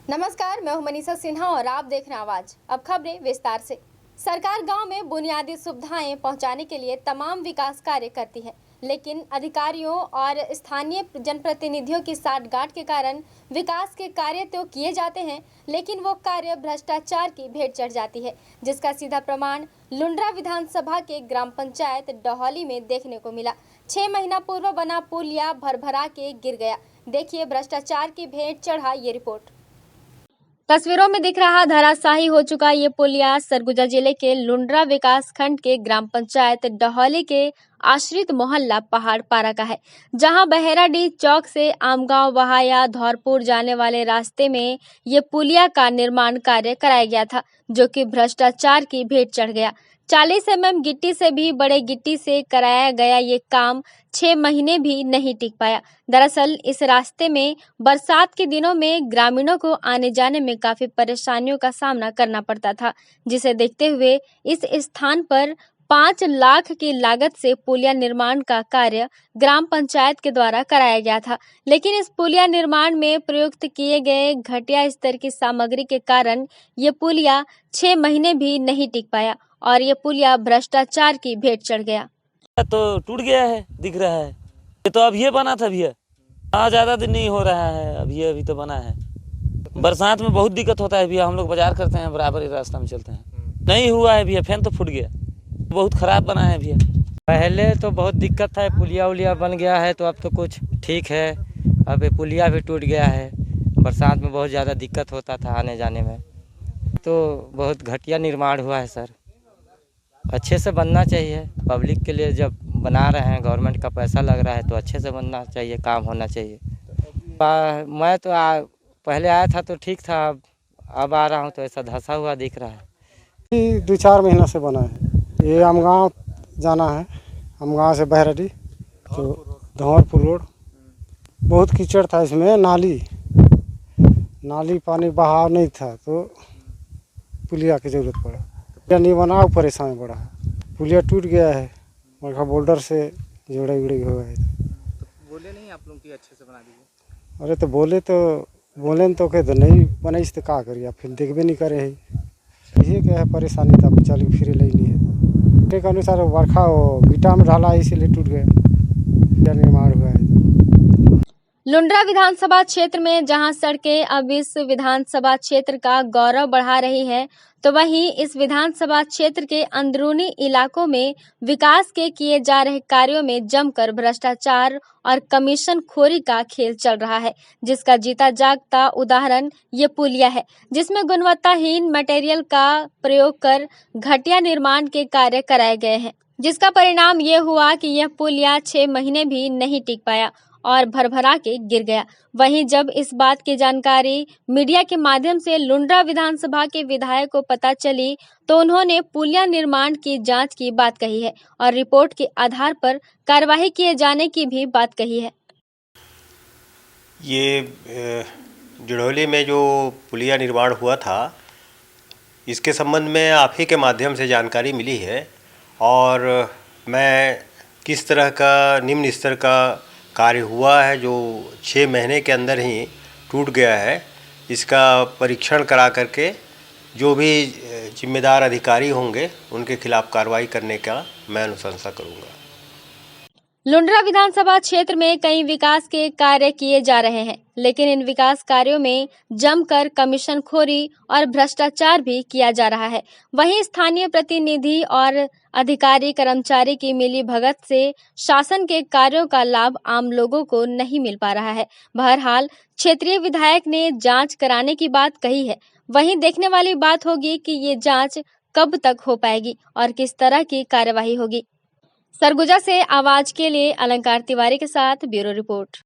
नमस्कार, मैं हूं मनीषा सिन्हा और आप देख रहे हैं आवाज। अब खबरें विस्तार से। सरकार गांव में बुनियादी सुविधाएं पहुंचाने के लिए तमाम विकास कार्य करती है, लेकिन अधिकारियों और स्थानीय जनप्रतिनिधियों की साठगांठ के कारण विकास के कार्य तो किए जाते हैं, लेकिन वो कार्य भ्रष्टाचार की भेंट चढ़ जाती है, जिसका सीधा प्रमाण लुंड्रा विधानसभा के ग्राम पंचायत डहौली में देखने को मिला। 6 महीना पूर्व बना पुलिया भरभरा के गिर गया। देखिए भ्रष्टाचार की भेंट चढ़ा ये रिपोर्ट। तस्वीरों में दिख रहा धराशायी हो चुका ये पुलिया सरगुजा जिले के लुंड्रा विकास खंड के ग्राम पंचायत डहौली के आश्रित मोहल्ला पहाड़ पारा का है, जहां बहेराडीह चौक से आमगांव वहाया धौरपुर जाने वाले रास्ते में ये पुलिया का निर्माण कार्य कराया गया था, जो कि भ्रष्टाचार की भेंट चढ़ गया। 40 mm गिट्टी से भी बड़े गिट्टी से कराया गया ये काम 6 महीने भी नहीं टिक पाया। दरअसल इस रास्ते में बरसात के दिनों में ग्रामीणों को आने जाने में काफी परेशानियों का सामना करना पड़ता था, जिसे देखते हुए इस स्थान पर 5 लाख की लागत से पुलिया निर्माण का कार्य ग्राम पंचायत के द्वारा कराया गया था, लेकिन इस पुलिया निर्माण में प्रयुक्त किए गए घटिया स्तर की सामग्री के कारण ये पुलिया 6 महीने भी नहीं टिक पाया और ये पुलिया भ्रष्टाचार की भेंट चढ़ गया। तो टूट गया है, दिख रहा है। ये तो अभी बना था, अभी ज्यादा दिन नहीं हो रहा है, अभी तो बना है। बरसात में बहुत दिक्कत होता है भैया, हम लोग बाजार करते हैं, बराबर ही रास्ता में चलते हैं। नहीं हुआ है भैया, फैन तो फूट गया, बहुत खराब बना है भैया। पहले तो बहुत दिक्कत था, पुलिया उलिया बन गया है तो अब तो कुछ ठीक है। अब ये पुलिया भी टूट गया है, बरसात में बहुत ज़्यादा दिक्कत होता था आने जाने में, तो बहुत घटिया निर्माण हुआ है सर। अच्छे से बनना चाहिए, पब्लिक के लिए जब बना रहे हैं, गवर्नमेंट का पैसा लग रहा है तो अच्छे से बनना चाहिए, काम होना चाहिए। मैं तो पहले आया था तो ठीक था, अब आ रहा हूँ तो ऐसा धंसा हुआ दिख रहा है। 2-4 महीना से बना है। ये आमगांव जाना है, आमगांव से बहराडीह तो धौरपुर रोड बहुत कीचड़ था, इसमें नाली पानी बहाव नहीं था तो पुलिया की जरूरत पड़ा। पुलिया नहीं बना, परेशान पड़ा है। पुलिया टूट गया है, मरखा बोल्डर से जोड़े हुआ है। तो बोले नहीं आप लोग कि अच्छे से बना दीजिए? अरे तो बोले तो कहते नहीं बना, तो क्या करिए, फिर देखबे नहीं करे है। ये क्या है परेशानी, तब चल फिर लेनी है के अनुसार बरखा गिट्टा में ढाला इसीलिए टूट गया, निर्माण हुआ है। लुंड्रा विधानसभा क्षेत्र में जहां सड़कें अब इस विधानसभा क्षेत्र का गौरव बढ़ा रही हैं, तो वहीं इस विधानसभा क्षेत्र के अंदरूनी इलाकों में विकास के किए जा रहे कार्यों में जमकर भ्रष्टाचार और कमीशन खोरी का खेल चल रहा है, जिसका जीता जागता उदाहरण ये पुलिया है, जिसमें गुणवत्ताहीन मटेरियल का प्रयोग कर घटिया निर्माण के कार्य कराए गए हैं, जिसका परिणाम ये हुआ कि यह पुलिया 6 महीने भी नहीं टिक पाया और भरभरा के गिर गया। वहीं जब इस बात की जानकारी मीडिया के माध्यम से लुंड्रा विधानसभा के विधायक को पता चली, तो उन्होंने पुलिया निर्माण की जांच की बात कही है और रिपोर्ट के आधार पर कार्रवाई किए जाने की भी बात कही है। ये डहौली में जो पुलिया निर्माण हुआ था, इसके संबंध में आप ही के माध्यम से जानकारी मिली है और मैं किस तरह का निम्न स्तर का कार्य हुआ है जो 6 महीने के अंदर ही टूट गया है, इसका परीक्षण करा करके जो भी जिम्मेदार अधिकारी होंगे उनके खिलाफ कार्रवाई करने का मैं अनुशंसा करूंगा। लुंड्रा विधानसभा क्षेत्र में कई विकास के कार्य किए जा रहे हैं, लेकिन इन विकास कार्यों में जमकर कमीशनखोरी और भ्रष्टाचार भी किया जा रहा है। वहीं स्थानीय प्रतिनिधि और अधिकारी कर्मचारी की मिली भगत से शासन के कार्यों का लाभ आम लोगों को नहीं मिल पा रहा है। बहरहाल क्षेत्रीय विधायक ने जांच कराने की बात कही है। वहीं देखने वाली बात होगी कि ये जांच कब तक हो पाएगी और किस तरह की कार्यवाही होगी। सरगुजा से आवाज के लिए अलंकार तिवारी के साथ ब्यूरो रिपोर्ट।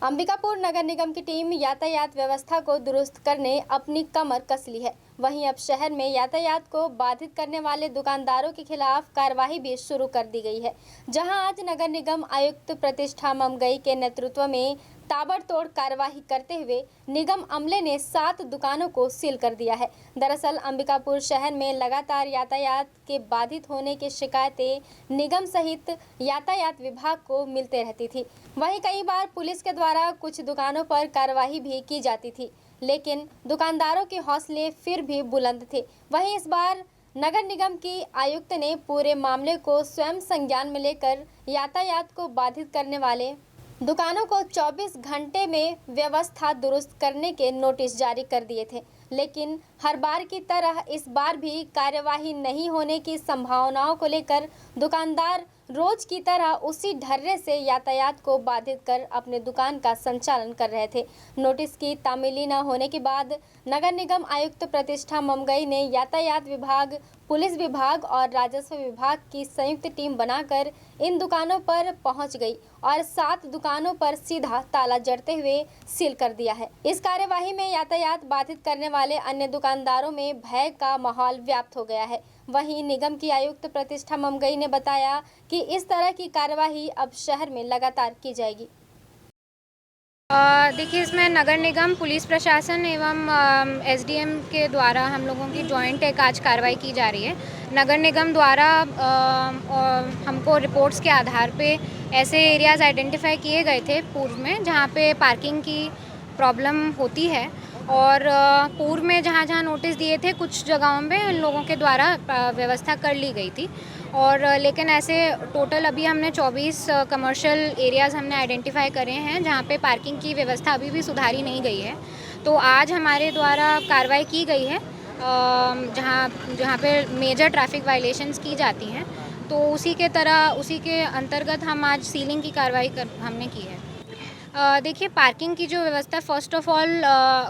अंबिकापुर नगर निगम की टीम यातायात व्यवस्था को दुरुस्त करने अपनी कमर कस ली है। वहीं अब शहर में यातायात को बाधित करने वाले दुकानदारों के खिलाफ कार्यवाही भी शुरू कर दी गई है, जहां आज नगर निगम आयुक्त प्रतिष्ठा ममगई के नेतृत्व में ताबड़तोड़ कार्यवाही करते हुए निगम अमले ने 7 दुकानों को सील कर दिया है। दरअसल अंबिकापुर शहर में लगातार यातायात के बाधित होने की शिकायतें निगम सहित यातायात विभाग को मिलते रहती थी। वहीं कई बार पुलिस के द्वारा कुछ दुकानों पर कार्यवाही भी की जाती थी, लेकिन दुकानदारों के हौसले फिर भी बुलंद थे। वहीं इस बार नगर निगम की आयुक्त ने पूरे मामले को स्वयं संज्ञान में लेकर यातायात को बाधित करने वाले दुकानों को 24 घंटे में व्यवस्था दुरुस्त करने के नोटिस जारी कर दिए थे, लेकिन हर बार की तरह इस बार भी कार्यवाही नहीं होने की संभावनाओं को लेकर दुकानदार रोज की तरह उसी ढर्रे से यातायात को बाधित कर अपने दुकान का संचालन कर रहे थे। नोटिस की तामीली न होने के बाद नगर निगम आयुक्त प्रतिष्ठा ममगई ने यातायात विभाग, पुलिस विभाग और राजस्व विभाग की संयुक्त टीम बनाकर इन दुकानों पर पहुंच गई और 7 दुकानों पर सीधा ताला जड़ते हुए सील कर दिया है। इस कार्यवाही में यातायात बाधित करने वाले अन्य दुकानदारों में भय का माहौल व्याप्त हो गया है। वहीं निगम की आयुक्त प्रतिष्ठा ममगई ने बताया कि इस तरह की कार्यवाही अब शहर में लगातार की जाएगी। देखिए, इसमें नगर निगम, पुलिस प्रशासन एवं एसडीएम के द्वारा हम लोगों की जॉइंट एक आज कार्रवाई की जा रही है। नगर निगम द्वारा हमको रिपोर्ट्स के आधार पे ऐसे एरियाज़ आइडेंटिफाई किए गए थे पूर्व में जहाँ पे पार्किंग की प्रॉब्लम होती है, और पूर्व में जहाँ जहाँ नोटिस दिए थे कुछ जगहों पे इन लोगों के द्वारा व्यवस्था कर ली गई थी। और लेकिन ऐसे टोटल अभी हमने 24 कमर्शियल एरियाज़ हमने आइडेंटिफाई करे हैं जहाँ पे पार्किंग की व्यवस्था अभी भी सुधारी नहीं गई है। तो आज हमारे द्वारा कार्रवाई की गई है जहाँ पे मेजर ट्रैफिक वायलेशंस की जाती हैं, तो उसी के अंतर्गत हम आज सीलिंग की कार्रवाई हमने की है। देखिए, पार्किंग की जो व्यवस्था, फ़र्स्ट ऑफ़ ऑल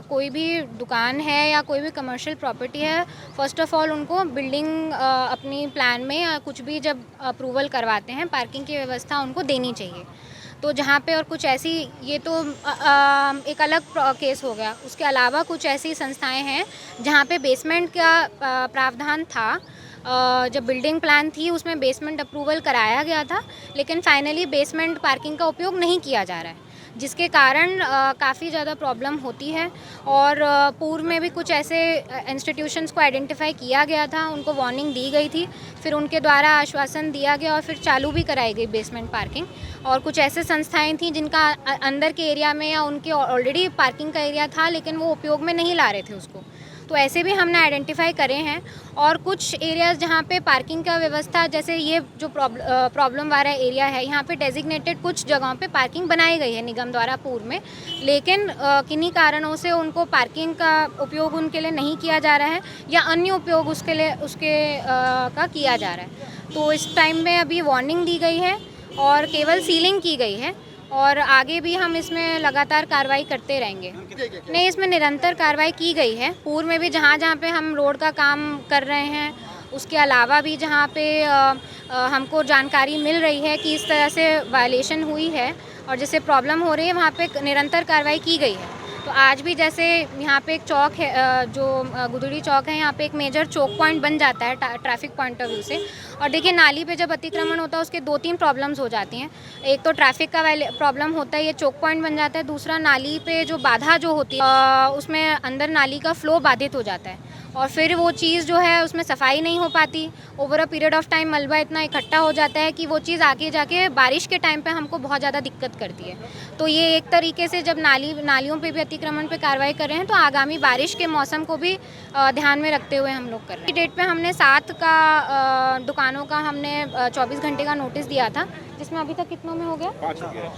कोई भी दुकान है या कोई भी कमर्शियल प्रॉपर्टी है, फ़र्स्ट ऑफ़ ऑल उनको बिल्डिंग अपनी प्लान में या कुछ भी जब अप्रूवल करवाते हैं, पार्किंग की व्यवस्था उनको देनी चाहिए। तो जहाँ पे और कुछ ऐसी, ये तो एक अलग केस हो गया। उसके अलावा कुछ ऐसी संस्थाएं हैं जहाँ पे बेसमेंट का प्रावधान था। जब बिल्डिंग प्लान थी उसमें बेसमेंट अप्रूवल कराया गया था, लेकिन फाइनली बेसमेंट पार्किंग का उपयोग नहीं किया जा रहा है, जिसके कारण काफ़ी ज़्यादा प्रॉब्लम होती है। और पूर्व में भी कुछ ऐसे इंस्टीट्यूशंस को आइडेंटिफाई किया गया था, उनको वार्निंग दी गई थी, फिर उनके द्वारा आश्वासन दिया गया और फिर चालू भी कराई गई बेसमेंट पार्किंग। और कुछ ऐसे संस्थाएं थीं जिनका अंदर के एरिया में या उनके ऑलरेडी पार्किंग का एरिया था लेकिन वो उपयोग में नहीं ला रहे थे उसको, तो ऐसे भी हमने आइडेंटिफाई करे हैं। और कुछ एरियाज़ जहाँ पे पार्किंग का व्यवस्था, जैसे ये जो प्रॉब्लम वाला एरिया है, यहाँ पे डेजिग्नेटेड कुछ जगहों पे पार्किंग बनाई गई है निगम द्वारा पूर्व में, लेकिन किन्हीं कारणों से उनको पार्किंग का उपयोग उनके लिए नहीं किया जा रहा है या अन्य उपयोग का किया जा रहा है। तो इस टाइम में अभी वार्निंग दी गई है और केवल सीलिंग की गई है, और आगे भी हम इसमें लगातार कार्रवाई करते रहेंगे। नहीं, इसमें निरंतर कार्रवाई की गई है। पूर्व में भी जहाँ जहाँ पे हम रोड का काम कर रहे हैं, उसके अलावा भी जहाँ पे हमको जानकारी मिल रही है कि इस तरह से वायलेशन हुई है और जैसे प्रॉब्लम हो रही है, वहाँ पे निरंतर कार्रवाई की गई है। तो आज भी जैसे यहाँ पे एक चौक है, जो गुदड़ी चौक है, यहाँ पे एक मेजर चौक पॉइंट बन जाता है ट्रैफिक पॉइंट ऑफ व्यू से। और देखिए, नाली पे जब अतिक्रमण होता है उसके 2-3 प्रॉब्लम्स हो जाती हैं। एक तो ट्रैफिक का प्रॉब्लम होता है, ये चौक पॉइंट बन जाता है। दूसरा, नाली पे जो बाधा जो होती है उसमें अंदर नाली का फ्लो बाधित हो जाता है और फिर वो चीज़ जो है उसमें सफाई नहीं हो पाती। Over a period of time मलबा इतना इकट्ठा हो जाता है कि वो चीज़ आगे जाके बारिश के टाइम पे हमको बहुत ज़्यादा दिक्कत करती है। तो ये एक तरीके से जब नालियों पे भी अतिक्रमण पे कार्रवाई कर रहे हैं, तो आगामी बारिश के मौसम को भी ध्यान में रखते हुए हम लोग कर रहे हैं। डेट पे हमने 7 दुकानों का हमने 24 घंटे का नोटिस दिया था, जिसमें अभी तक कितनों में हो गया?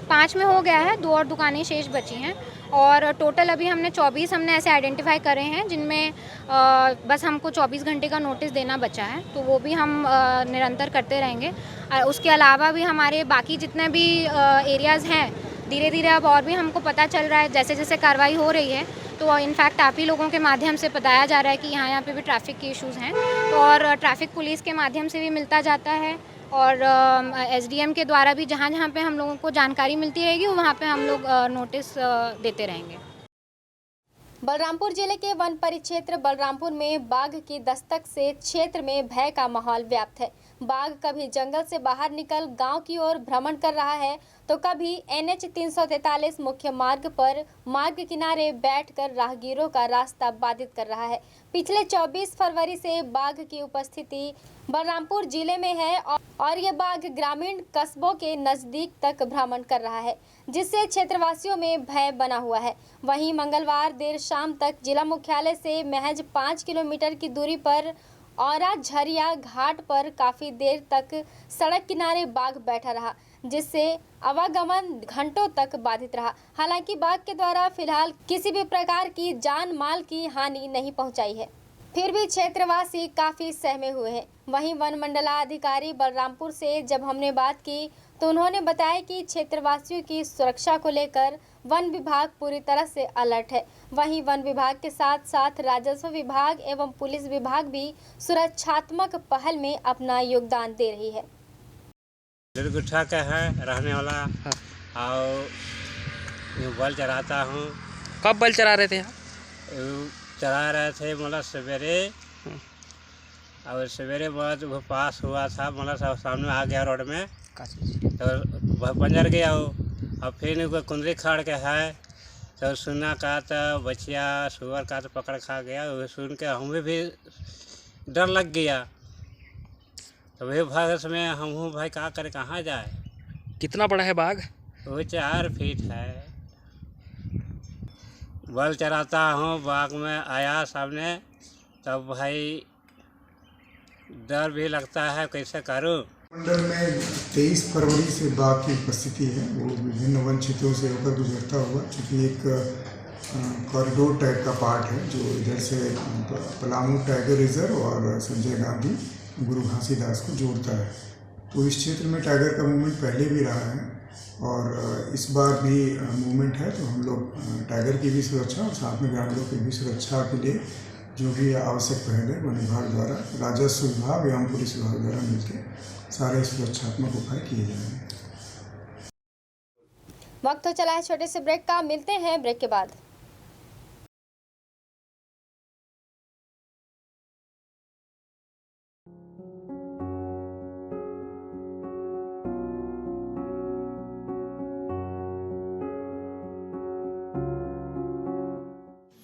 5 में हो गया है। 2 और दुकानें शेष बची हैं और टोटल अभी हमने 24 ऐसे आइडेंटिफाई करे हैं जिनमें बस हमको 24 घंटे का नोटिस देना बचा है, तो वो भी हम निरंतर करते रहेंगे। उसके अलावा भी हमारे बाकी जितने भी एरियाज़ हैं, धीरे धीरे अब और भी हमको पता चल रहा है, जैसे जैसे कार्रवाई हो रही है, तो इनफैक्ट आप ही लोगों के माध्यम से बताया जा रहा है कि यहाँ पे भी ट्रैफिक के इश्यूज़ हैं, तो और ट्रैफिक पुलिस के माध्यम से भी मिलता जाता है और एसडीएम के द्वारा भी जहाँ जहाँ पे हम लोगों को जानकारी मिलती रहेगी वहाँ पे हम लोग नोटिस देते रहेंगे। बलरामपुर जिले के वन परिक्षेत्र बलरामपुर में बाघ की दस्तक से क्षेत्र में भय का माहौल व्याप्त है। बाघ कभी जंगल से बाहर निकल गांव की ओर भ्रमण कर रहा है तो कभी NH 343 मुख्य मार्ग पर मार्ग किनारे बैठकर राहगीरों का रास्ता बाधित कर रहा है। पिछले 24 फरवरी से बाघ की उपस्थिति बलरामपुर जिले में है और ये बाघ ग्रामीण कस्बों के नजदीक तक भ्रमण कर रहा है, जिससे क्षेत्रवासियों में भय बना हुआ है। वहीं मंगलवार देर शाम तक जिला मुख्यालय से महज 5 किलोमीटर की दूरी पर औरा झरिया घाट पर काफी देर तक सड़क किनारे बाघ बैठा रहा, जिससे आवागमन घंटों तक बाधित रहा। हालांकि बाघ के द्वारा फिलहाल किसी भी प्रकार की जान माल की हानि नहीं पहुंचाई है, फिर भी क्षेत्रवासी काफी सहमे हुए हैं। वहीं वन मंडलाधिकारी बलरामपुर से जब हमने बात की तो उन्होंने बताया कि क्षेत्रवासियों की सुरक्षा को लेकर वन विभाग पूरी तरह से अलर्ट है। वहीं वन विभाग के साथ साथ राजस्व विभाग एवं पुलिस विभाग भी सुरक्षात्मक पहल में अपना योगदान दे रही है। दुर्गुठा का है रहने वाला और बल चराता हूँ। कब बल चरा रहे थे यहाँ? चरा रहे थे मतलब सवेरे, और सवेरे बाद वो पास हुआ था, मतलब सामने आ गया रोड में तो बंजर गया वो। और फिर कुंदरी खाड़ के है तो सुना का तो बचिया सुअर का तो पकड़ खा गया। वो सुन के हमें भी डर लग गया, तो वही भाग में हम भाई क्या करे, कहाँ जाए। कितना बड़ा है बाघ? वो 4 फीट है। बल चराता हूँ, बाग में आया सामने, तब भाई डर भी लगता है, कैसे करूँ। मंडल में 23 फरवरी से बाघ की उपस्थिति है। वो विभिन्न वन क्षेत्रों से होकर गुजरता हुआ, क्योंकि एक कॉरिडोर टाइप का पार्ट है जो इधर से पलामू टाइगर रिजर्व और संजय गांधी गुरु घासीदास को जोड़ता है। तो इस क्षेत्र में टाइगर का मूवमेंट पहले भी रहा है और इस बार भी मूवमेंट है। तो हम लोग टाइगर की भी सुरक्षा और साथ में ग्रामीणों की भी सुरक्षा के लिए जो भी आवश्यक पहल है वन विभाग द्वारा, राजस्व विभाग एवं पुलिस विभाग द्वारा मिलकर सारे सुरक्षात्मक उपाय किए जाएंगे। वक्त हो चला है छोटे से ब्रेक का, मिलते हैं ब्रेक के बाद।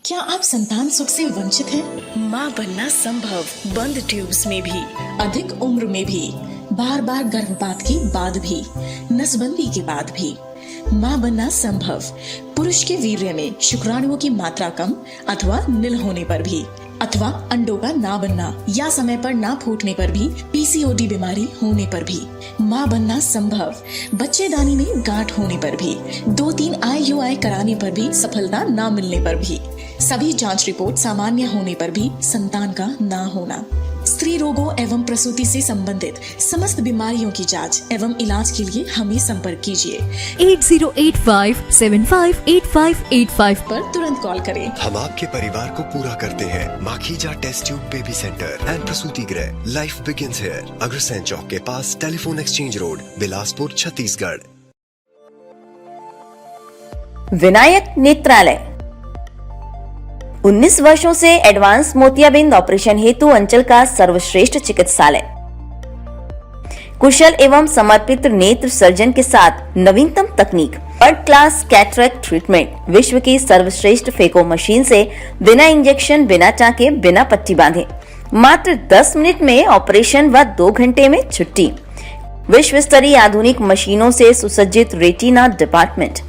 क्या आप संतान सुख से वंचित हैं? माँ बनना संभव, बंद ट्यूब्स में भी, अधिक उम्र में भी, बार बार गर्भपात के बाद भी, नसबंदी के बाद भी। माँ बनना संभव, पुरुष के वीर्य में शुक्राणुओं की मात्रा कम अथवा नील होने पर भी, अथवा अंडों का ना बनना या समय पर ना फूटने पर भी, PCOD बीमारी होने पर भी। माँ बनना संभव, बच्चेदानी में गांठ होने पर भी, 2-3 IUI कराने पर भी सफलता ना मिलने पर भी, सभी जांच रिपोर्ट सामान्य होने पर भी संतान का ना होना। स्त्री रोगों एवं प्रसूति से संबंधित समस्त बीमारियों की जांच एवं इलाज के लिए हमें संपर्क कीजिए 8085758585 पर तुरंत कॉल करें। हम आपके परिवार को पूरा करते हैं। Makhija test tube baby centre and प्रसूति गृह, life begins here, Agrasen Chowk के पास, telephone exchange road, Bilaspur, Chhattisgarh. Vinayak Netralaya 19 वर्षों से एडवांस मोतियाबिंद ऑपरेशन हेतु अंचल का सर्वश्रेष्ठ चिकित्सालय, कुशल एवं समर्पित नेत्र सर्जन के साथ नवीनतम तकनीक, वर्ल्ड क्लास कैटरेक्ट ट्रीटमेंट, विश्व की सर्वश्रेष्ठ फेको मशीन से बिना इंजेक्शन, बिना टाँके, बिना पट्टी बांधे, मात्र 10 मिनट में ऑपरेशन व 2 घंटे में छुट्टी। विश्व स्तरीय आधुनिक मशीनों से सुसज्जित रेटिना डिपार्टमेंट,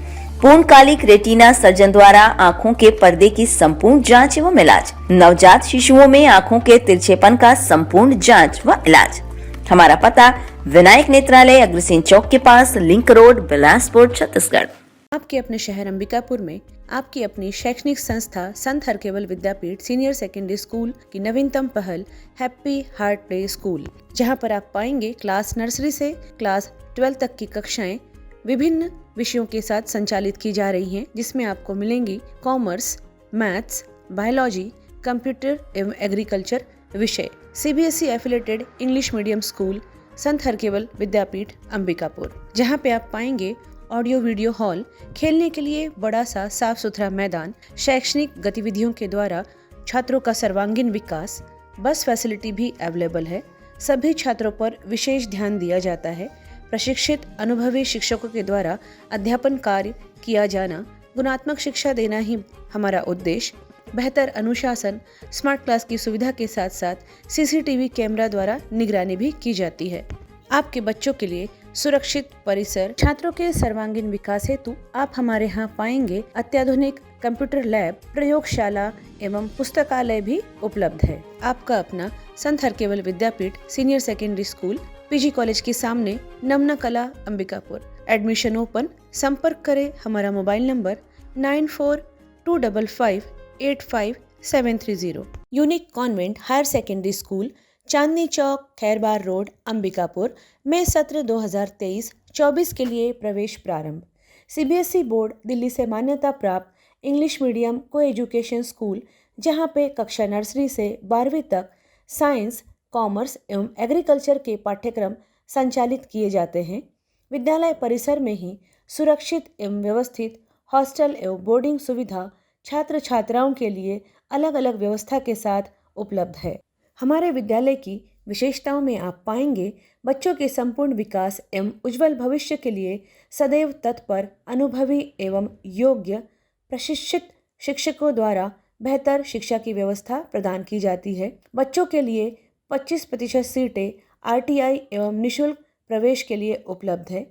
पूर्णकालिक रेटिना सर्जन द्वारा आंखों के पर्दे की संपूर्ण जांच एवं इलाज, नवजात शिशुओं में आंखों के तिरछेपन का संपूर्ण जांच व इलाज। हमारा पता विनायक नेत्रालय, अग्रसेन चौक के पास, लिंक रोड, बिलासपुर, छत्तीसगढ़। आपके अपने शहर अंबिकापुर में आपकी अपनी शैक्षणिक संस्था संत Harkewal Vidyapeeth senior secondary school की नवीनतम पहल हैप्पी हार्ट प्ले स्कूल, जहां पर आप पाएंगे क्लास नर्सरी से क्लास 12 तक की कक्षाएं विभिन्न विषयों के साथ संचालित की जा रही हैं, जिसमें आपको मिलेंगी कॉमर्स, मैथ्स, बायोलॉजी, कंप्यूटर एवं एग्रीकल्चर विषय। CBSE affiliated English medium school संत हरकेवल विद्यापीठ अंबिकापुर, जहां पे आप पाएंगे ऑडियो वीडियो हॉल, खेलने के लिए बड़ा सा साफ सुथरा मैदान, शैक्षणिक गतिविधियों के द्वारा छात्रों का सर्वांगीण विकास, बस फैसिलिटी भी अवेलेबल है, सभी छात्रों पर विशेष ध्यान दिया जाता है। प्रशिक्षित अनुभवी शिक्षकों के द्वारा अध्यापन कार्य किया जाना, गुणात्मक शिक्षा देना ही हमारा उद्देश्य। बेहतर अनुशासन, स्मार्ट क्लास की सुविधा के साथ साथ सीसीटीवी कैमरा द्वारा निगरानी भी की जाती है। आपके बच्चों के लिए सुरक्षित परिसर, छात्रों के सर्वांगीण विकास हेतु आप हमारे यहाँ पाएंगे अत्याधुनिक कंप्यूटर लैब, प्रयोगशाला एवं पुस्तकालय भी उपलब्ध है। आपका अपना Sant Harkewal Vidyapeeth senior secondary school, PG college के सामने, नमना कला, अंबिकापुर। Admission open. संपर्क करें हमारा mobile number 9425585730। Unique convent higher secondary school, Chandni Chowk, Khairbar road, Ambikapur में सत्र 2023-24 के लिए प्रवेश प्रारंभ। सीबीएसई बोर्ड दिल्ली से मान्यता प्राप्त इंग्लिश मीडियम को एजुकेशन स्कूल, जहां पे कक्षा नर्सरी से 12वीं तक साइंस, कॉमर्स एवं एग्रीकल्चर के पाठ्यक्रम संचालित किए जाते हैं। विद्यालय परिसर में ही सुरक्षित एवं व्यवस्थित हॉस्टल एवं बोर्डिंग सुविधा छात्र छात्राओं के लिए अलग अलग व्यवस्था के साथ उपलब्ध है। हमारे विद्यालय की विशेषताओं में आप पाएंगे बच्चों के संपूर्ण विकास एवं उज्जवल भविष्य के लिए सदैव तत्पर, अनुभवी एवं योग्य प्रशिक्षित शिक्षकों द्वारा बेहतर शिक्षा की व्यवस्था प्रदान की जाती है। बच्चों के लिए 25% सीटें आरटीआई एवं निःशुल्क प्रवेश के लिए उपलब्ध है।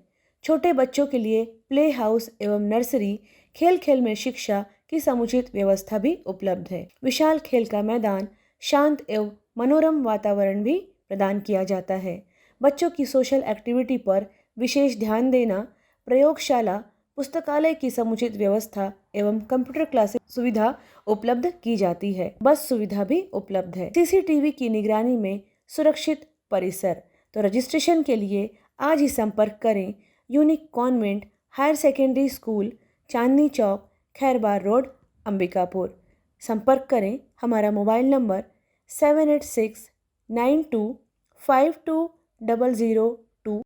छोटे बच्चों के लिए प्ले हाउस एवं नर्सरी, खेल खेल में शिक्षा की समुचित व्यवस्था भी उपलब्ध है। विशाल खेल का मैदान, शांत एवं मनोरम वातावरण भी प्रदान किया जाता है। बच्चों की सोशल एक्टिविटी पर विशेष ध्यान देना, प्रयोगशाला, पुस्तकालय की समुचित व्यवस्था एवं कंप्यूटर क्लास सुविधा उपलब्ध की जाती है। बस सुविधा भी उपलब्ध है। सीसीटीवी की निगरानी में सुरक्षित परिसर। तो रजिस्ट्रेशन के लिए आज ही संपर्क करें unique convent higher secondary school, Chandni Chowk, Khairbar road, Ambikapur. संपर्क करें हमारा मोबाइल नंबर 7869252002।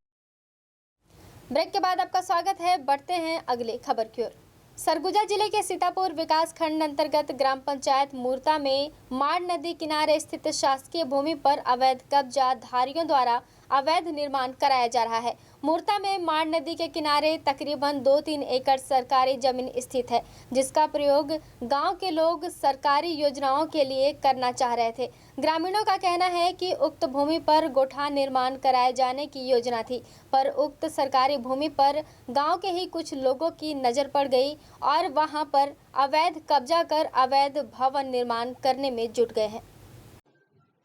ब्रेक के बाद आपका स्वागत है। बढ़ते हैं अगले खबर की ओर। सरगुजा जिले के सीतापुर विकास खंड अंतर्गत ग्राम पंचायत मूर्ता में माड़ नदी किनारे स्थित शासकीय भूमि पर अवैध कब्जाधारियों द्वारा अवैध निर्माण कराया जा रहा है। मूर्ता में माड़ नदी के किनारे तकरीबन 2-3 एकड़ सरकारी जमीन स्थित है, जिसका प्रयोग गांव के लोग सरकारी योजनाओं के लिए करना चाह रहे थे। ग्रामीणों का कहना है कि उक्त भूमि पर गोठान निर्माण कराए जाने की योजना थी, पर उक्त सरकारी भूमि पर गांव के ही कुछ लोगों की नजर पड़ गई और वहां पर अवैध कब्जा कर अवैध भवन निर्माण करने में जुट गए हैं।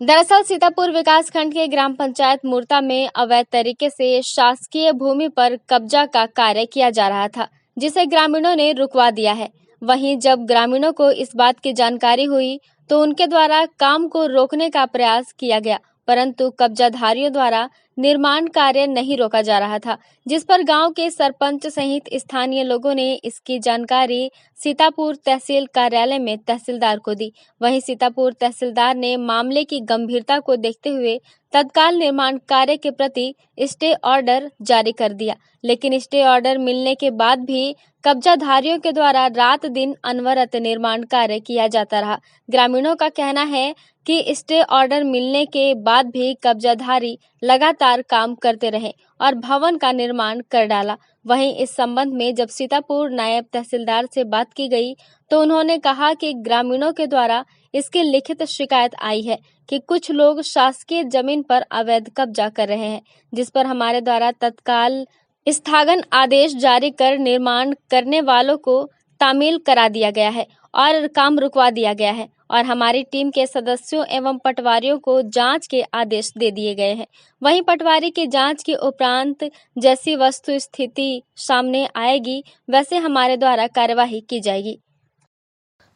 दरअसल सीतापुर विकास खंड के ग्राम पंचायत मूर्ता में अवैध तरीके से शासकीय भूमि पर कब्जा का कार्य किया जा रहा था, जिसे ग्रामीणों ने रुकवा दिया है। वहीं जब ग्रामीणों को इस बात की जानकारी हुई तो उनके द्वारा काम को रोकने का प्रयास किया गया, परंतु कब्जाधारियों द्वारा निर्माण कार्य नहीं रोका जा रहा था, जिस पर गांव के सरपंच सहित स्थानीय लोगों ने इसकी जानकारी सीतापुर तहसील कार्यालय में तहसीलदार को दी। वहीं सीतापुर तहसीलदार ने मामले की गंभीरता को देखते हुए तत्काल निर्माण कार्य के प्रति स्टे ऑर्डर जारी कर दिया, लेकिन स्टे ऑर्डर मिलने के बाद भी कब्जाधारियों के द्वारा रात दिन अनवरत निर्माण कार्य किया जाता रहा। ग्रामीणों का कहना है कि स्टे ऑर्डर मिलने के बाद भी कब्जाधारी लगातार काम करते रहे और भवन का निर्माण कर डाला। वहीं इस संबंध में जब सीतापुर नायब तहसीलदार से बात की गई तो उन्होंने कहा कि ग्रामीणों के द्वारा इसकी लिखित शिकायत आई है कि कुछ लोग शासकीय जमीन पर अवैध कब्जा कर रहे हैं, जिस पर हमारे द्वारा तत्काल स्थगन आदेश जारी कर निर्माण करने वालों को तामील करा दिया गया है और काम रुकवा दिया गया है और हमारी टीम के सदस्यों एवं पटवारियों को जांच के आदेश दे दिए गए हैं। वहीं पटवारी की जांच के उपरांत जैसी वस्तु स्थिति सामने आएगी वैसे हमारे द्वारा कार्यवाही की जाएगी।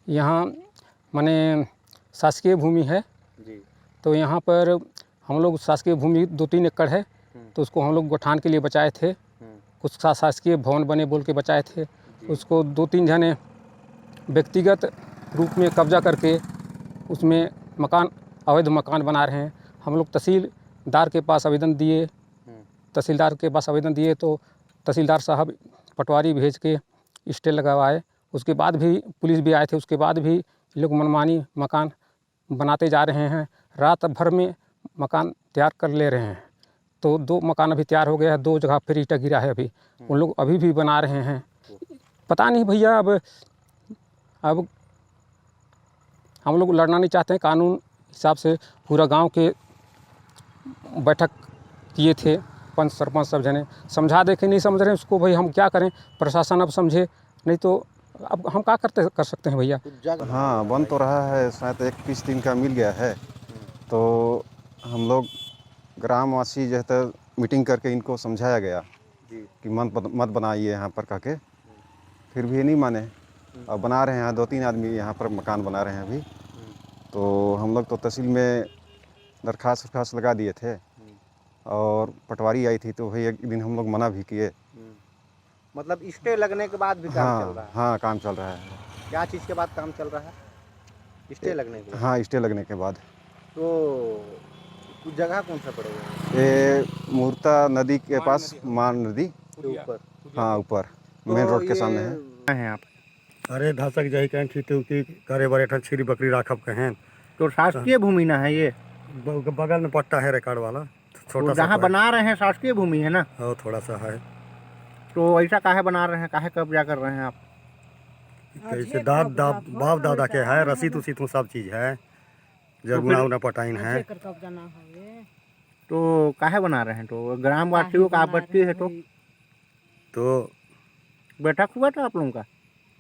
यहाँ माने शासकीय भूमि है जी, तो यहाँ पर हम लोग शासकीय भूमि 2-3 एकड़ है, तो उसको हम लोग गोठान के लिए बचाए थे। कुछ शासकीय भवन बने बोल के बचाए थे, उसको 2-3 जने व्यक्तिगत रूप में कब्जा करके उसमें मकान, अवैध मकान बना रहे हैं। हम लोग तहसीलदार के पास आवेदन दिए, तो तहसीलदार साहब पटवारी भेज के स्टे लगवाए। उसके बाद भी पुलिस भी आए थे, उसके बाद भी लोग मनमानी मकान बनाते जा रहे हैं। रात भर में मकान तैयार कर ले रहे हैं। तो 2 मकान अभी तैयार हो गया है, 2 जगह फिर ईंटा गिरा है अभी, उन लोग अभी भी बना रहे हैं। पता नहीं भैया, अब हम लोग लड़ना नहीं चाहते हैं, कानून हिसाब से पूरा गांव के बैठक किए थे, पंच सरपंच सब जने समझा देखे, नहीं समझ रहे हैं उसको भाई हम क्या करें, प्रशासन अब समझे, नहीं तो अब हम क्या कर सकते हैं भैया। हाँ, बन तो रहा है, शायद 21 दिन का मिल गया है। तो हम लोग ग्रामवासी जो है मीटिंग करके इनको समझाया गया कि मत बनाइए यहाँ पर कह के, फिर भी नहीं माने। अब बना रहे हैं, 2-3 आदमी यहाँ पर मकान बना रहे हैं अभी। तो हम लोग तो तहसील में दरखास्त लगा दिए थे और पटवारी आई थी, तो भाई एक दिन हम लोग मना भी किए। मतलब स्टे लगने के बाद भी काम चल रहा है? हाँ, काम चल रहा है। क्या चीज़ के बाद काम चल रहा है? स्टे लगने के बाद? हाँ, स्टे लगने के बाद। तो कुछ जगह कौन सा पड़ेगा? ये मूर्ता नदी के पास, मान नदी ऊपर? हाँ, ऊपर मेन रोड के सामने है। यहाँ पे अरे धसक जाही कहें खेती करे बड़े छीरी बकरी राखब कहें। तो शासकीय भूमि ना है ये? बगल में पट्टा है रिकॉर्ड वाला छोटा तो जहाँ बना रहे हैं शासकीय भूमि है ना? हाँ, थोड़ा सा है। तो ऐसा काहे बना रहे हैं, काहे कब्जा कर रहे हैं आप? कैसे बाप दादा के है, रसीद उसीद सब चीज़ है, जगुना उना पटाइन है। तो काहे बना रहे हैं? तो ग्रामवासियों का आपत्ति है तो बैठक हुआ था आप लोगों का?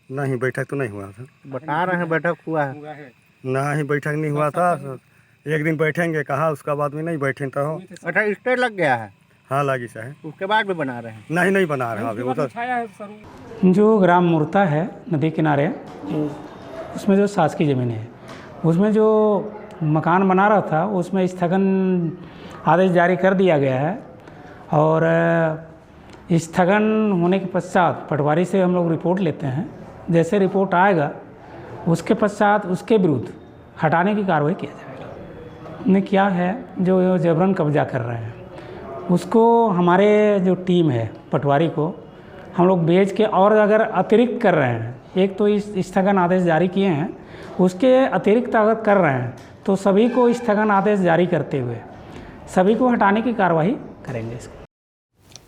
नहीं, बैठक तो नहीं हुआ था। बता रहे हैं बैठक हुआ है। नहीं, बैठक नहीं हुआ था। एक दिन बैठेंगे कहा, उसका बाद में नहीं बैठे तो। अच्छा, स्टे लग गया है? हाँ, लगी है। उसके बाद भी बना रहे हैं? नहीं बना रहे अभी। उधर जो ग्राम मूर्ता है नदी किनारे, उसमें जो शासकीय ज़मीन है, उसमें जो मकान बना रहा था उसमें स्थगन आदेश जारी कर दिया गया है। और स्थगन होने के पश्चात पटवारी से हम लोग रिपोर्ट लेते हैं। जैसे रिपोर्ट आएगा उसके पश्चात उसके विरुद्ध हटाने की कार्रवाई किया जाएगा। ने क्या है जो जबरन कब्जा कर रहे हैं उसको हमारे जो टीम है पटवारी को हम लोग बेच के, और अगर अतिरिक्त कर रहे हैं, एक तो इस स्थगन आदेश जारी किए हैं, उसके अतिरिक्त अगर कर रहे हैं तो सभी को स्थगन आदेश जारी करते हुए सभी को हटाने की कार्रवाई करेंगे। इसको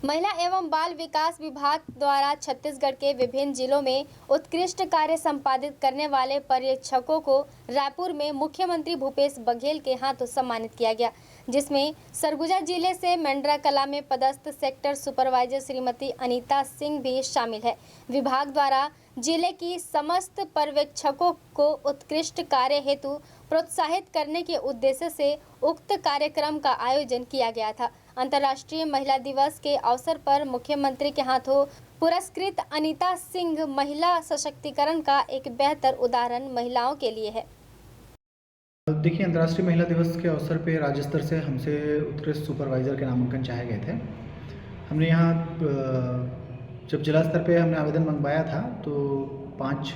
महिला एवं बाल विकास विभाग द्वारा छत्तीसगढ़ के विभिन्न जिलों में उत्कृष्ट कार्य संपादित करने वाले पर्यवेक्षकों को रायपुर में मुख्यमंत्री भूपेश बघेल के हाथों सम्मानित किया गया, जिसमें सरगुजा जिले से मेंड्रा कला में पदस्थ सेक्टर सुपरवाइजर श्रीमती अनीता सिंह भी शामिल है। विभाग द्वारा जिले की समस्त पर्यवेक्षकों को उत्कृष्ट कार्य हेतु प्रोत्साहित करने के उद्देश्य से उक्त कार्यक्रम का आयोजन किया गया था। अंतर्राष्ट्रीय महिला दिवस के अवसर पर मुख्यमंत्री के हाथों पुरस्कृत अनीता सिंह महिला सशक्तिकरण का एक बेहतर उदाहरण महिलाओं के लिए है। देखिए, अंतर्राष्ट्रीय महिला दिवस के अवसर पे राज्य स्तर से हमसे उत्कृष्ट सुपरवाइज़र के नामांकन चाहे गए थे। हमने यहाँ जब जिला स्तर पे हमने आवेदन मंगवाया था तो 5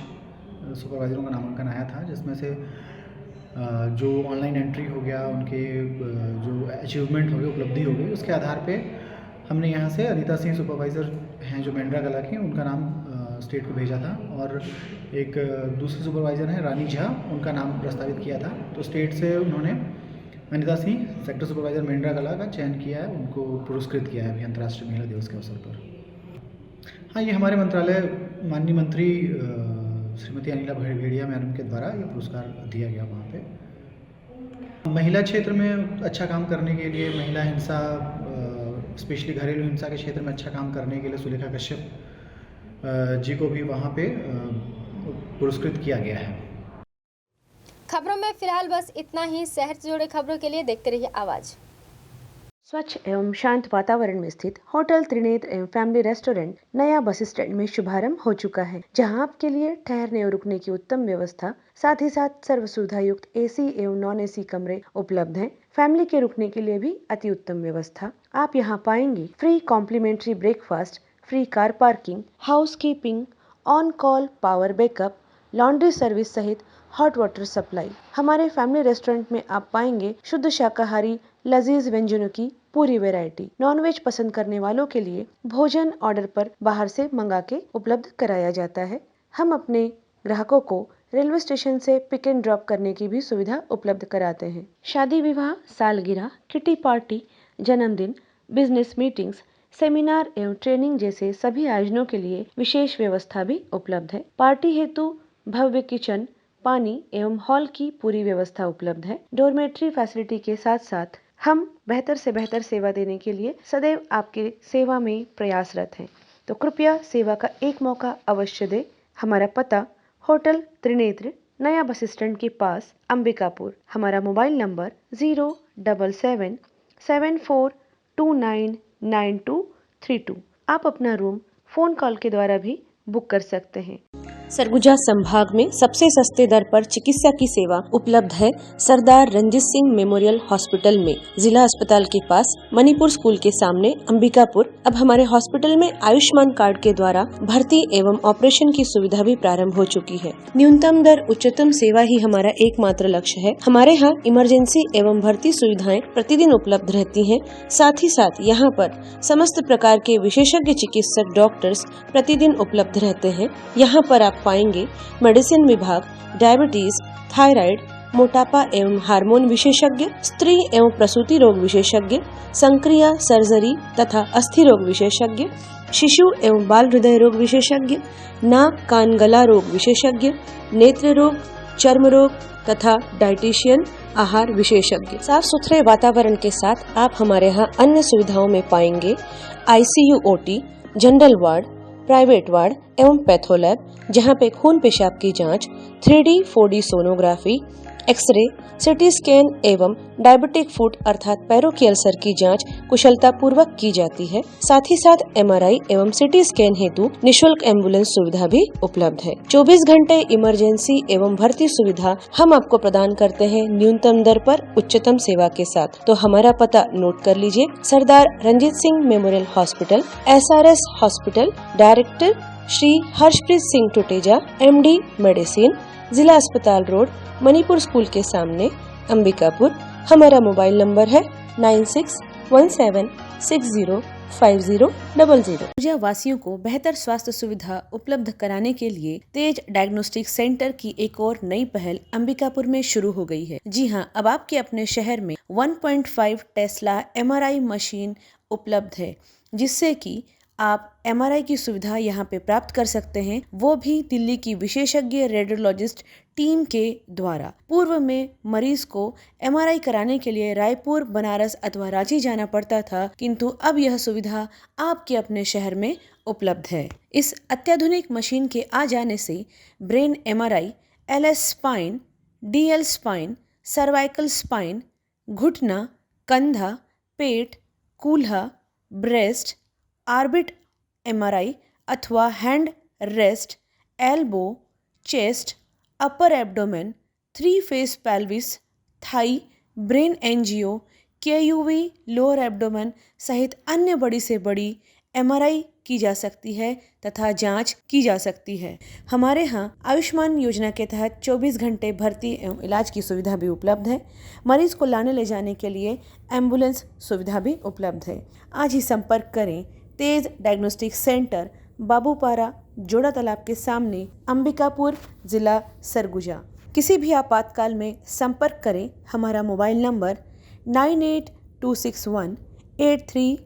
सुपरवाइज़रों का नामांकन आया था, जिसमें से जो ऑनलाइन एंट्री हो गया, उनके जो अचीवमेंट हो गए, उपलब्धि हो गई, उसके आधार पे हमने यहाँ से अनीता सिंह सुपरवाइज़र हैं जो मेंड्रा कला की, उनका नाम स्टेट को भेजा था। और एक दूसरे सुपरवाइज़र हैं रानी झा, उनका नाम प्रस्तावित किया था। तो स्टेट से उन्होंने अनीता सिंह सेक्टर सुपरवाइज़र मेंड्रा कला का चयन किया है, उनको पुरस्कृत किया है अभी अंतर्राष्ट्रीय महिला दिवस के अवसर पर। हाँ, ये हमारे मंत्रालय माननीय मंत्री श्रीमती अनिला भेड़िया मैडम के द्वारा ये पुरस्कार दिया गया वहाँ पे। महिला क्षेत्र में अच्छा काम करने के लिए, महिला हिंसा स्पेशली घरेलू हिंसा के क्षेत्र में अच्छा काम करने के लिए सुलेखा कश्यप जी को भी वहाँ पे पुरस्कृत किया गया है। खबरों में फिलहाल बस इतना ही। शहर से जुड़े खबरों के लिए देखते रहिए आवाज़। स्वच्छ एवं शांत वातावरण में स्थित होटल त्रिनेत्र एवं फैमिली रेस्टोरेंट नया बस स्टैंड में शुभारंभ हो चुका है, जहां आपके लिए ठहरने और रुकने की उत्तम व्यवस्था, साथ ही साथ सर्व सुविधा युक्त एसी एवं नॉन एसी कमरे उपलब्ध हैं। फैमिली के रुकने के लिए भी अति उत्तम व्यवस्था। आप यहां पाएंगे free complimentary breakfast, free car parking, house keeping, on call power backup, laundry service सहित हॉट वाटर सप्लाई। हमारे फैमिली रेस्टोरेंट में आप पाएंगे शुद्ध शाकाहारी लजीज व्यंजनों की पूरी वैरायटी। नॉनवेज पसंद करने वालों के लिए भोजन ऑर्डर पर बाहर से मंगा के उपलब्ध कराया जाता है। हम अपने ग्राहकों को रेलवे स्टेशन से पिक एंड ड्रॉप करने की भी सुविधा उपलब्ध कराते हैं। शादी विवाह, सालगिरह, किटी पार्टी, जन्मदिन, बिजनेस मीटिंग्स, सेमिनार एवं ट्रेनिंग जैसे सभी आयोजनों के लिए विशेष व्यवस्था भी उपलब्ध है। पार्टी हेतु भव्य किचन, पानी एवं हॉल की पूरी व्यवस्था उपलब्ध है। डोरमेट्री फैसिलिटी के साथ साथ हम बेहतर से बेहतर सेवा देने के लिए सदैव आपकी सेवा में प्रयासरत हैं। तो कृपया सेवा का एक मौका अवश्य दें। हमारा पता होटल त्रिनेत्र, नया बस स्टैंड के पास, अंबिकापुर। हमारा मोबाइल नंबर 07774299232। आप अपना रूम फोन कॉल के द्वारा भी बुक कर सकते हैं। सरगुजा संभाग में सबसे सस्ते दर पर चिकित्सा की सेवा उपलब्ध है सरदार रंजीत सिंह मेमोरियल हॉस्पिटल में, जिला अस्पताल के पास, मणिपुर स्कूल के सामने, अंबिकापुर। अब हमारे हॉस्पिटल में आयुष्मान कार्ड के द्वारा भर्ती एवं ऑपरेशन की सुविधा भी प्रारंभ हो चुकी है। न्यूनतम दर उच्चतम सेवा ही हमारा एकमात्र लक्ष्य है। हमारे यहाँ इमरजेंसी एवं भर्ती सुविधाएं प्रतिदिन उपलब्ध रहती हैं। साथ ही साथ यहाँ पर समस्त प्रकार के विशेषज्ञ चिकित्सक डॉक्टर्स प्रतिदिन उपलब्ध रहते हैं। यहाँ पर आप पाएंगे मेडिसिन विभाग, डायबिटीज, थायराइड, मोटापा एवं हार्मोन विशेषज्ञ, स्त्री एवं प्रसूति रोग विशेषज्ञ, संक्रिया सर्जरी तथा अस्थि रोग विशेषज्ञ, शिशु एवं बाल हृदय रोग विशेषज्ञ, नाक कान गला रोग विशेषज्ञ, नेत्र रोग, चर्म रोग तथा डाइटिशियन, आहार विशेषज्ञ। साफ सुथरे वातावरण के साथ आप हमारे यहाँ अन्य सुविधाओं में पाएंगे ICU, OT, general ward, private ward एवं पैथोलैब, जहां पे खून पेशाब की जांच, 3D 4D sonography, x ray, CT scan एवं डायबिटिक फुट अर्थात पैरों की अल्सर की जांच कुशलता पूर्वक की जाती है। साथ ही साथ MRI एवं सिटी स्कैन हेतु निशुल्क एम्बुलेंस सुविधा भी उपलब्ध है। 24 घंटे इमरजेंसी एवं भर्ती सुविधा हम आपको प्रदान करते हैं न्यूनतम दर पर उच्चतम सेवा के साथ। तो हमारा पता नोट कर लीजिए। Sardar Ranjit Singh memorial hospital, SRS hospital, director Shri Harshpreet Singh Tuteja, MD medicine, जिला अस्पताल रोड, मणिपुर स्कूल के सामने, अंबिकापुर। हमारा मोबाइल नंबर है 9617605000। वासियों को बेहतर स्वास्थ्य सुविधा उपलब्ध कराने के लिए तेज डायग्नोस्टिक सेंटर की एक और नई पहल अंबिकापुर में शुरू हो गई है। जी हां, अब आपके अपने शहर में 1.5 टेस्ला MRI मशीन उपलब्ध है, जिससे कि आप MRI की सुविधा यहाँ पे प्राप्त कर सकते हैं, वो भी दिल्ली की विशेषज्ञ रेडियोलॉजिस्ट टीम के द्वारा। पूर्व में मरीज को MRI कराने के लिए रायपुर, बनारस अथवा रांची जाना पड़ता था, किंतु अब यह सुविधा आपके अपने शहर में उपलब्ध है। इस अत्याधुनिक मशीन के आ जाने से brain MRI, LS spine, DL spine, cervical spine, घुटना, कंधा, पेट, कूल्हा, ब्रेस्ट, ऑर्बिट MRI अथवा hand rest, elbow, chest, upper abdomen, 3 face pelvis, thigh, brain angio, KUV, lower abdomen सहित अन्य बड़ी से बड़ी MRI की जा सकती है तथा जांच की जा सकती है। हमारे यहाँ आयुष्मान योजना के तहत 24 घंटे भर्ती एवं इलाज की सुविधा भी उपलब्ध है। मरीज को लाने ले जाने के लिए एम्बुलेंस सुविधा भी उपलब्ध है। आज ही संपर्क करें तेज डायग्नोस्टिक सेंटर, बाबूपारा, जोड़ा तालाब के सामने, अंबिकापुर, जिला सरगुजा। किसी भी आपातकाल में संपर्क करें। हमारा mobile number 9826183780।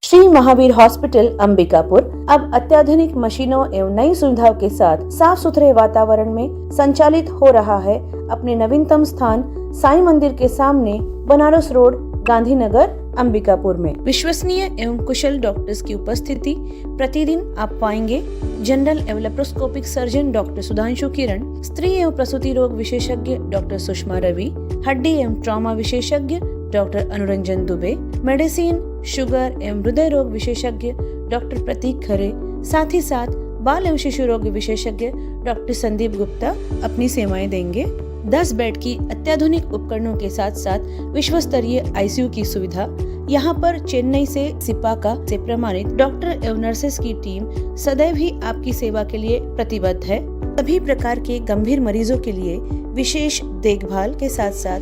Shri Mahavir hospital Ambikapur अब अत्याधुनिक मशीनों एवं नई सुविधाओं के साथ साफ सुथरे वातावरण में संचालित हो रहा है। अपने नवीनतम स्थान साईं मंदिर के सामने, बनारस रोड, गांधीनगर, अंबिकापुर में। विश्वसनीय एवं कुशल डॉक्टर्स की उपस्थिति प्रतिदिन आप पाएंगे। जनरल एवं लेप्रोस्कोपिक सर्जन डॉक्टर सुधांशु किरण, स्त्री एवं प्रसूति रोग विशेषज्ञ डॉक्टर सुषमा रवि, हड्डी एवं ट्रॉमा विशेषज्ञ doctor Anuranjan Dubey, medicine, sugar एवं हृदय रोग विशेषज्ञ डॉक्टर प्रतीक खरे, साथ ही साथ बाल एवं शिशु रोग विशेषज्ञ डॉक्टर संदीप गुप्ता अपनी सेवाएं देंगे। 10 बेड की अत्याधुनिक उपकरणों के साथ साथ विश्व स्तरीय ICU की सुविधा। यहाँ पर चेन्नई से सिपाका से प्रमाणित डॉक्टर एवं नर्सेस की टीम सदैव ही आपकी सेवा के लिए प्रतिबद्ध है। सभी प्रकार के गंभीर मरीजों के लिए विशेष देखभाल के साथ साथ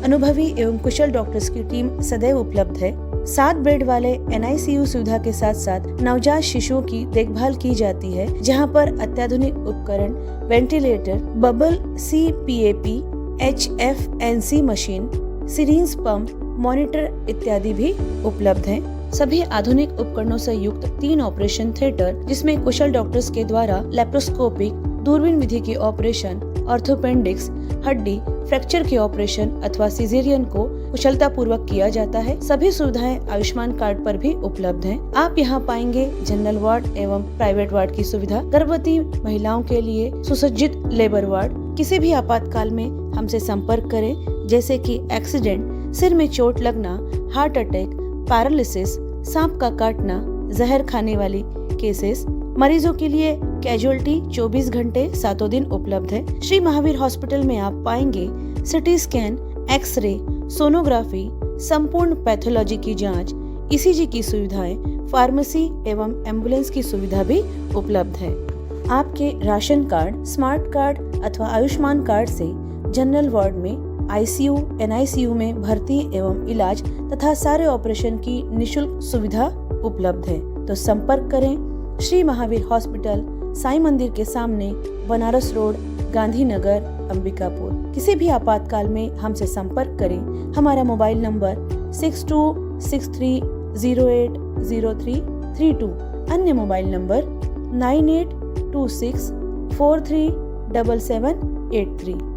अनुभवी एवं कुशल डॉक्टर्स की टीम सदैव उपलब्ध है। 7 बेड वाले NICU सुविधा के साथ साथ नवजात शिशुओं की देखभाल की जाती है, जहां पर अत्याधुनिक उपकरण, ventilator, bubble CPAP, HFNC machine, syringe pump, monitor इत्यादि भी उपलब्ध हैं। सभी आधुनिक उपकरणों से युक्त 3 ऑपरेशन थिएटर, जिसमें कुशल डॉक्टर्स के द्वारा लेप्रोस्कोपिक, दूरबीन विधि के ऑपरेशन, ऑर्थोपेंडिक्स, हड्डी फ्रैक्चर के ऑपरेशन अथवा सिजेरियन को कुशलता पूर्वक किया जाता है। सभी सुविधाएं आयुष्मान कार्ड पर भी उपलब्ध हैं। आप यहां पाएंगे जनरल वार्ड एवं प्राइवेट वार्ड की सुविधा, गर्भवती महिलाओं के लिए सुसज्जित लेबर वार्ड। किसी भी आपातकाल में हमसे संपर्क करें, जैसे कि एक्सीडेंट, सिर में चोट लगना, हार्ट अटैक, पैरालिसिस, सांप का काटना, जहर खाने वाली केसेस। मरीजों के लिए कैजुअलिटी 24 घंटे 7 दिन उपलब्ध है। श्री महावीर हॉस्पिटल में आप पाएंगे सिटी स्कैन, एक्सरे, सोनोग्राफी, संपूर्ण पैथोलॉजी की जांच, ECG की सुविधाएं, फार्मेसी एवं एम्बुलेंस की सुविधा भी उपलब्ध है। आपके राशन कार्ड, स्मार्ट कार्ड अथवा आयुष्मान कार्ड से जनरल वार्ड में ICU, NICU में भर्ती एवं इलाज तथा सारे ऑपरेशन की निशुल्क सुविधा उपलब्ध है। तो संपर्क करें श्री महावीर हॉस्पिटल, साईं मंदिर के सामने, बनारस रोड, गांधीनगर, अंबिकापुर। किसी भी आपातकाल में हमसे संपर्क करें। हमारा मोबाइल नंबर 6263080332, अन्य मोबाइल नंबर 9826437783।